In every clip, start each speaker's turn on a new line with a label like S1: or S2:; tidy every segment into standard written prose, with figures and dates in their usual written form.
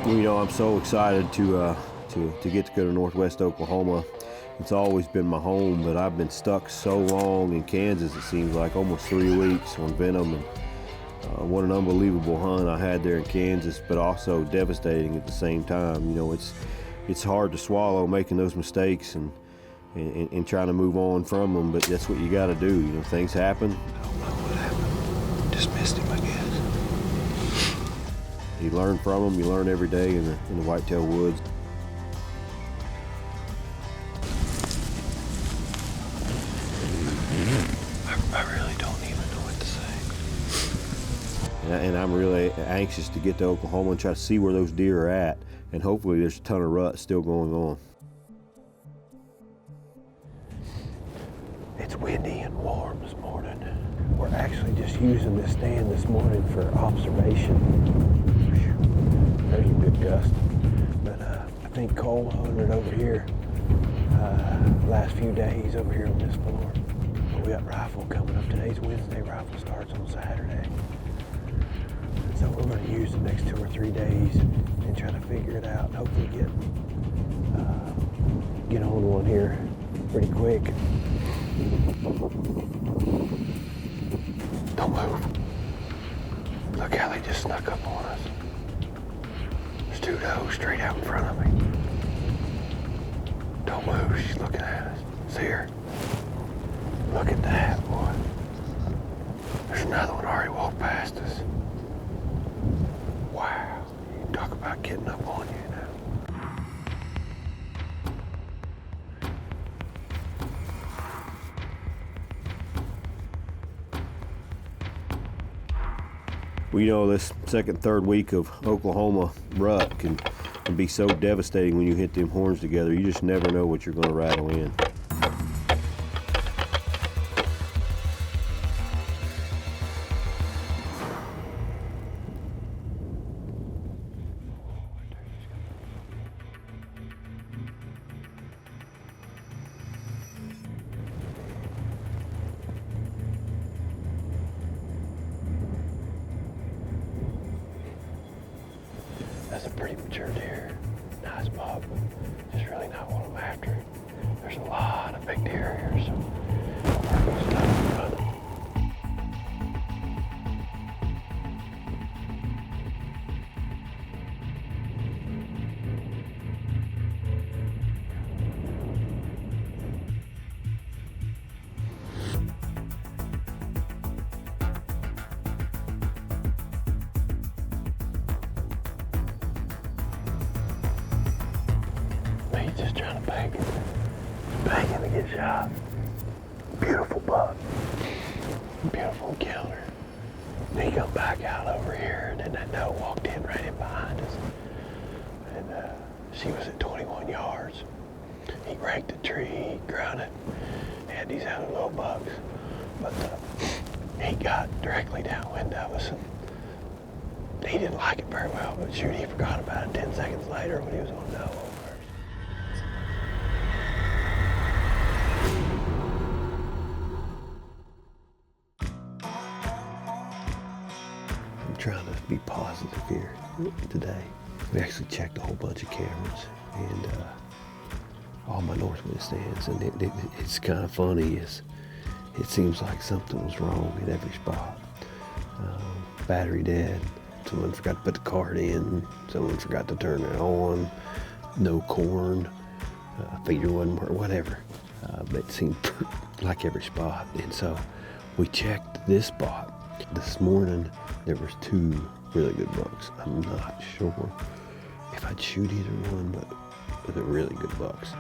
S1: I'm so excited to get to go to Northwest Oklahoma. It's always been my home, but I've been stuck so long in Kansas, it seems like almost 3 weeks on Venom. And what an unbelievable hunt I had there in Kansas, but also devastating at the same time. It's hard to swallow making those mistakes and trying to move on from them, but that's what you got to do. Things happen.
S2: I don't know what happened. Just missed him, I guess.
S1: You learn from them. You learn every day in the whitetail woods.
S2: I really don't even know what to say.
S1: And I'm really anxious to get to Oklahoma and try to see where those deer are at. And hopefully there's a ton of rut still going on.
S2: It's windy and warm this morning. We're actually just using this stand this morning for observation. There's a good gust. But I think Cole hunted over here last few days over here on this floor. We got rifle coming up. Today's Wednesday. Rifle starts on Saturday. And so we're going to use the next 2 or 3 days and try to figure it out and hopefully get on one here pretty quick. Don't move. Look how they just snuck up on us. There's 2 does straight out in front of me. Don't move, she's looking at us. See her? Look at that, boy. There's another one already walked past us. Wow, you talk about getting up on you now.
S1: This second, third week of Oklahoma rut can be so devastating when you hit them horns together. You just never know what you're going to rattle in.
S2: That's a pretty mature deer. Nice buck. Just really not what I'm after. There's a lot of big deer here, so we're going to stop running. Just trying to bang him to get shot. Beautiful buck. Beautiful killer. He come back out over here, and then that doe walked in right in behind us. And she was at 21 yards. He raked the tree, he grounded, and these other little bucks. But he got directly downwind of us, and he didn't like it very well, but shoot, he forgot about it 10 seconds later when he was on doe. Trying to be positive here today. We actually checked a whole bunch of cameras and all my northwind stands, and it's kind of funny. It seems like something was wrong at every spot. Battery dead. Someone forgot to put the card in. Someone forgot to turn it on. No corn. Feeder wasn't working. Whatever. But it seemed like every spot, and so we checked this spot. This morning, there was 2 really good bucks. I'm not sure if I'd shoot either one, but they're really good bucks.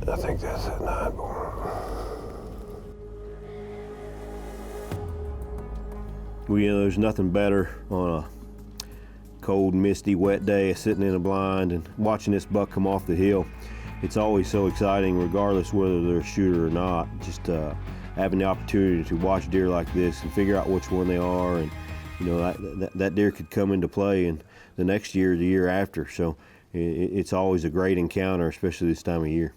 S2: I think that's at night.
S1: Well, there's nothing better on a cold, misty, wet day of sitting in a blind and watching this buck come off the hill. It's always so exciting, regardless whether they're a shooter or not. Just having the opportunity to watch deer like this and figure out which one they are and that deer could come into play in the next year or the year after. So it's always a great encounter, especially this time of year.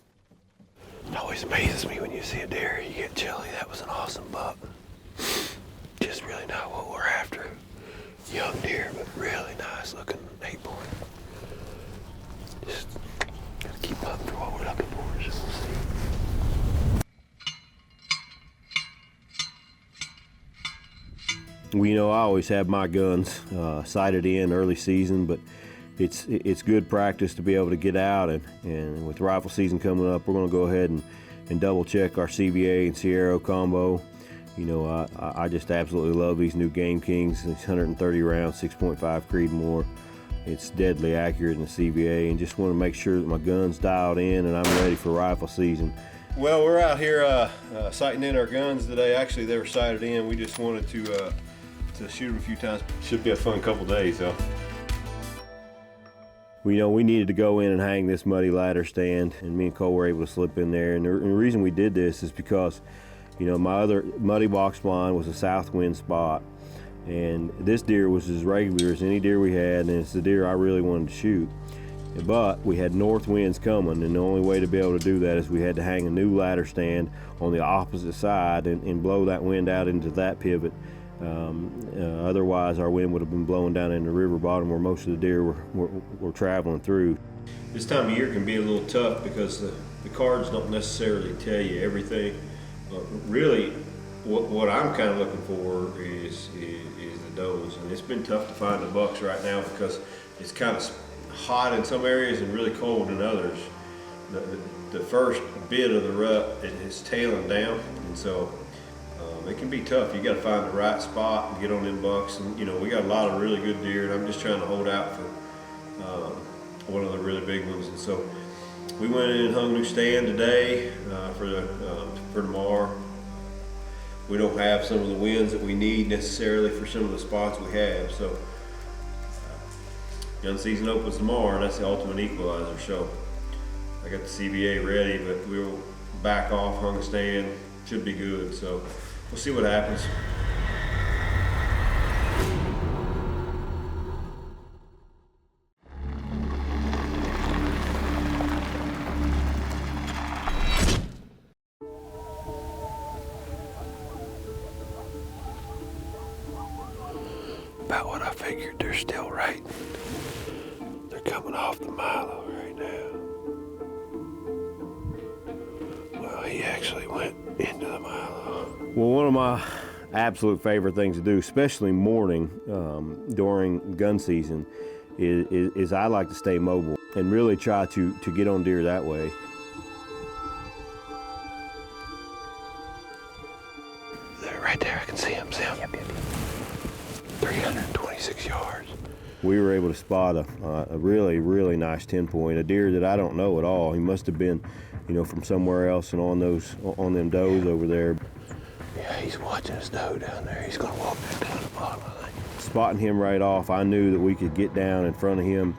S2: It always amazes me when you see a deer, you get chilly. That was an awesome buck. Just really not what we're after. Young deer, but really nice looking 8-point. Just gotta keep hunting for what we're looking for, so we'll see.
S1: Well, I always have my guns sighted in early season, but it's good practice to be able to get out, and with rifle season coming up, we're going to go ahead and double check our CVA and Sierra combo. I just absolutely love these new Game Kings. It's 130 rounds, 6.5 Creedmoor. It's deadly accurate in the CVA, and just want to make sure that my gun's dialed in and I'm ready for rifle season. Well, we're out here sighting in our guns today. Actually, they were sighted in. We just wanted to shoot them a few times. Should be a fun couple days, though. We needed to go in and hang this muddy ladder stand, and me and Cole were able to slip in there. And the reason we did this is because, my other muddy box blind was a south wind spot, and this deer was as regular as any deer we had, and it's the deer I really wanted to shoot. But we had north winds coming, and the only way to be able to do that is we had to hang a new ladder stand on the opposite side and blow that wind out into that pivot. Otherwise, our wind would have been blowing down in the river bottom where most of the deer were traveling through. This time of year can be a little tough because the cards don't necessarily tell you everything. Really, what I'm kind of looking for is the does, and it's been tough to find the bucks right now because it's kind of hot in some areas and really cold in others. The first bit of the rut is tailing down, and so it can be tough. You got to find the right spot and get on them bucks. And we got a lot of really good deer, and I'm just trying to hold out for one of the really big ones. And so we went in and hung a new stand today for tomorrow. We don't have some of the winds that we need necessarily for some of the spots we have. So gun season opens tomorrow, and that's the ultimate equalizer. So I got the CVA ready, but we'll back off, hung a stand, should be good. So we'll see what happens.
S2: About what I figured. They're still right. They're coming off the Milo right now. Well, he actually went into the Milo.
S1: Well, one of my absolute favorite things to do, especially morning during gun season, is I like to stay mobile and really try to get on deer that way.
S2: They're right there. I can see them. Yep. 326 yards.
S1: We were able to spot a really, really nice 10-point, a deer that I don't know at all. He must have been, from somewhere else and on them does over there.
S2: Yeah, he's watching his doe down there. He's gonna walk back down the bottom, I think.
S1: Spotting him right off, I knew that we could get down in front of him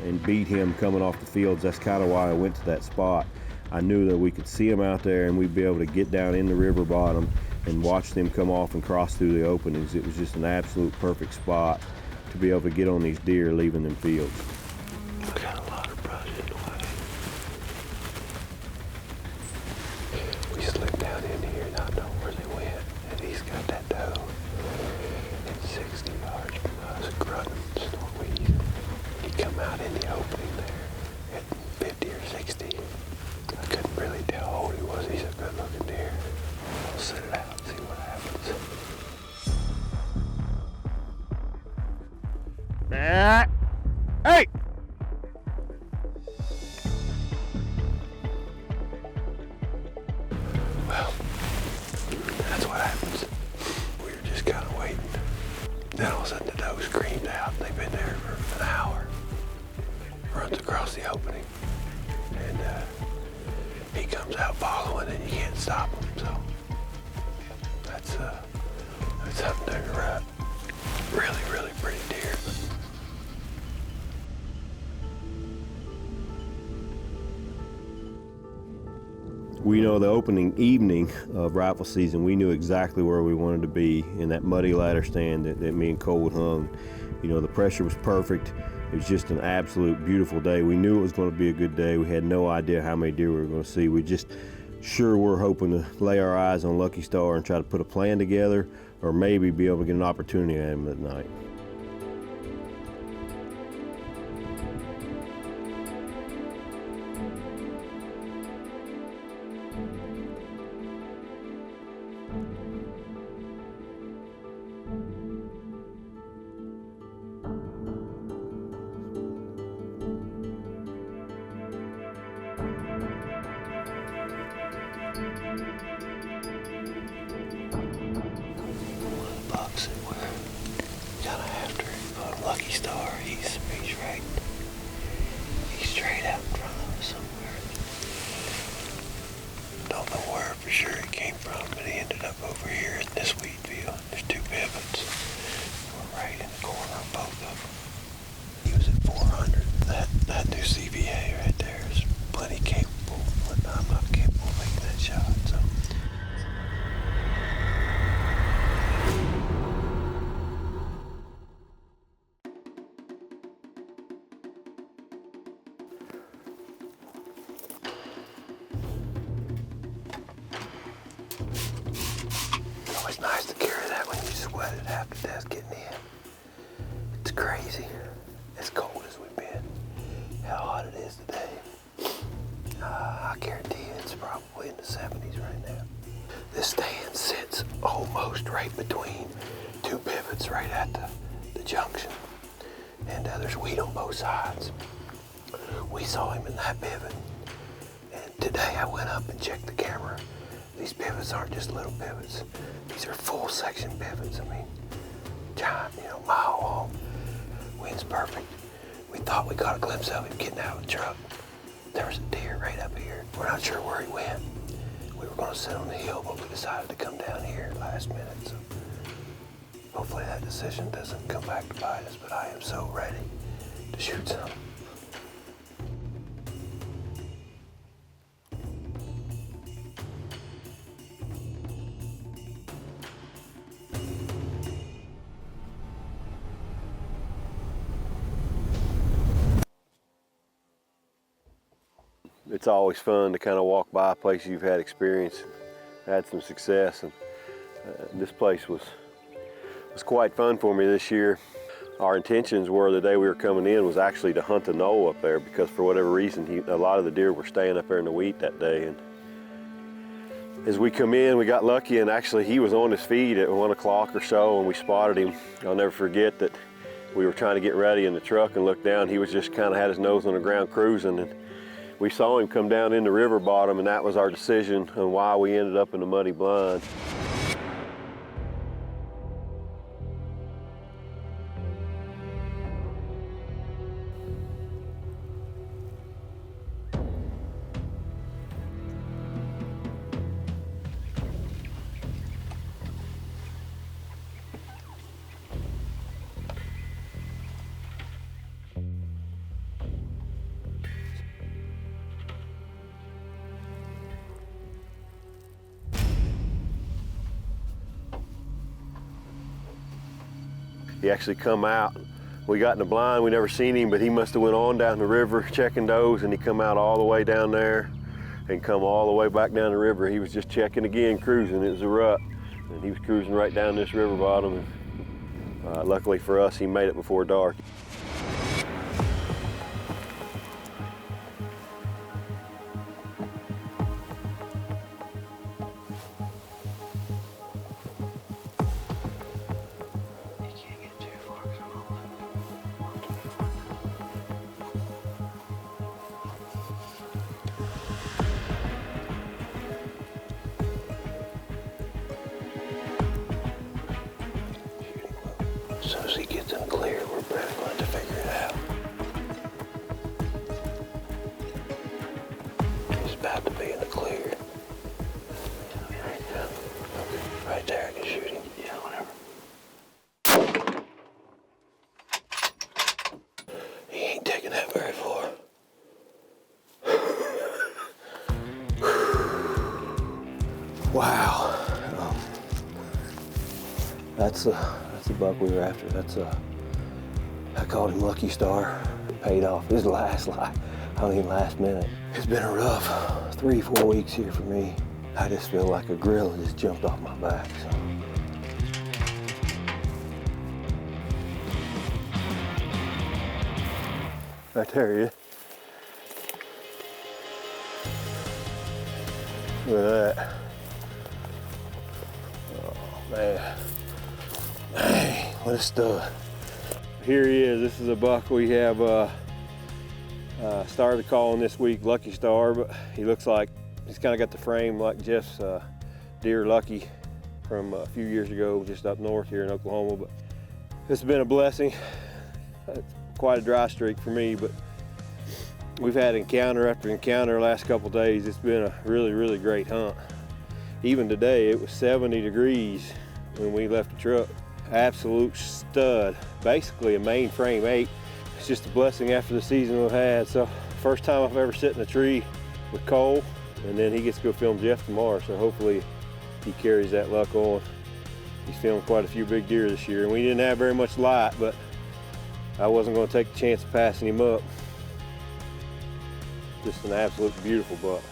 S1: and beat him coming off the fields. That's kind of why I went to that spot. I knew that we could see him out there and we'd be able to get down in the river bottom and watch them come off and cross through the openings. It was just an absolute perfect spot to be able to get on these deer leaving them fields.
S2: We got a lot of brush in the way. We slipped down in here, not know where they went, and he's got that doe at 60 yards from us, grunting, snorting. He come out in the opening there at 50 or 60. I couldn't really tell how old he was. He's a good looking deer. I'll set it out and see what happens.
S1: Hey!
S2: Well, that's what happens. We were just kind of waiting. Then all of a sudden the doe screamed out. They've been there for an hour. Runs across the opening. And he comes out following and you can't stop him. So that's something during the rut. Really, really pretty deer.
S1: We know the opening evening of rifle season, we knew exactly where we wanted to be in that muddy ladder stand that me and Cole had hung. You know, the pressure was perfect. It was just an absolute beautiful day. We knew it was going to be a good day. We had no idea how many deer we were going to see. We just sure were hoping to lay our eyes on Lucky Star and try to put a plan together, or maybe be able to get an opportunity at him at night.
S2: Bucks that we're kind of after Lucky Star. He's straight out in front of us somewhere. Don't know where for sure he came from, but he ended up over here in this wheat field. There's two pivots. We're right in the corner of both of them. He was at 400. That new CVA right there is plenty capable, but I'm not capable of making that shot. So. It's nice to carry that when you sweat it half to death getting in. It's crazy, as cold as we've been, how hot it is today. I guarantee you it's probably in the 70s right now. This stand sits almost right between two pivots right at the junction. And there's wheat on both sides. We saw him in that pivot. And today I went up and checked the camera. These pivots aren't just little pivots. These are full section pivots. I mean, giant, mile long. Wind's perfect. We thought we got a glimpse of him getting out of the truck. There was a deer right up here. We're not sure where he went. We were going to sit on the hill, but we decided to come down here last minute. So hopefully that decision doesn't come back to bite us, but I am so ready to shoot some.
S1: It's always fun to kind of walk by a place you've had experience, had some success, and this place was quite fun for me this year. Our intentions were, the day we were coming in, was actually to hunt a knoll up there, because for whatever reason, a lot of the deer were staying up there in the wheat that day. And as we come in, we got lucky, and actually he was on his feet at 1 o'clock or so, and we spotted him. I'll never forget that we were trying to get ready in the truck and looked down. He was just kind of had his nose on the ground cruising, and we saw him come down in the river bottom, and that was our decision on why we ended up in the muddy blind. He actually come out. We got in the blind, we never seen him, but he must have went on down the river checking those, and he come out all the way down there and come all the way back down the river. He was just checking again, cruising. It was a rut, and he was cruising right down this river bottom. And luckily for us, he made it before dark.
S2: As soon as he gets in clear, we're pretty going to figure it out. He's about to be in the clear. Right there, I can shoot him. Yeah, whatever. He ain't taking that very far. Wow. That's the buck we were after. I called him Lucky Star. Paid off. His last minute. It's been a rough 3-4 weeks here for me. I just feel like a gorilla just jumped off my back. So. Right there he is. Look at that. Oh man. Hey, what a stud. Here he is. This is a buck we have started calling this week Lucky Star, but he looks like he's kind of got the frame like Jeff's deer Lucky from a few years ago, just up north here in Oklahoma. But it's been a blessing. It's quite a dry streak for me, but we've had encounter after encounter the last couple days. It's been a really, really great hunt. Even today, it was 70 degrees when we left the truck. Absolute stud, basically a mainframe 8. It's just a blessing after the season we've had. So first time I've ever sit in a tree with Cole, and then he gets to go film Jeff tomorrow. So hopefully he carries that luck on. He's filmed quite a few big deer this year, and we didn't have very much light, but I wasn't going to take the chance of passing him up. Just an absolute beautiful buck.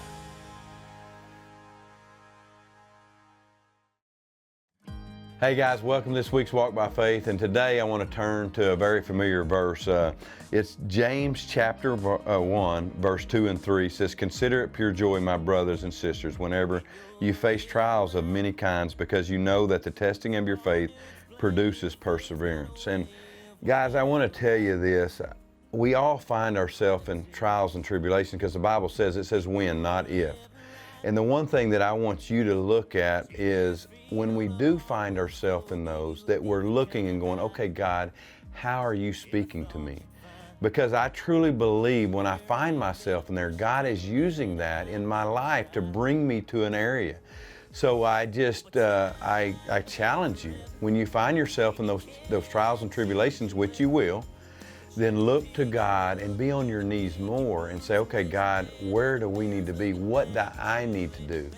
S3: Hey guys, welcome to this week's Walk by Faith, and today I want to turn to a very familiar verse. It's James chapter 1, verse 2 and 3 says, "Consider it pure joy, my brothers and sisters, whenever you face trials of many kinds, because you know that the testing of your faith produces perseverance." And guys, I want to tell you this. We all find ourselves in trials and tribulations because the Bible says, it says when, not if. And the one thing that I want you to look at is when we do find ourselves in those, that we're looking and going, okay, God, how are you speaking to me? Because I truly believe when I find myself in there, God is using that in my life to bring me to an area. So I just, I challenge you, when you find yourself in those trials and tribulations, which you will, then look to God and be on your knees more and say, okay, God, where do we need to be? What do I need to do?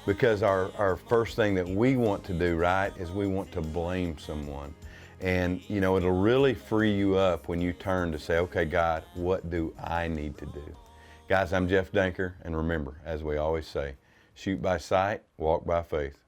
S3: Because our first thing that we want to do, right, is we want to blame someone. And, you know, it'll really free you up when you turn to say, okay, God, what do I need to do? Guys, I'm Jeff Danker, and remember, as we always say, shoot by sight, walk by faith.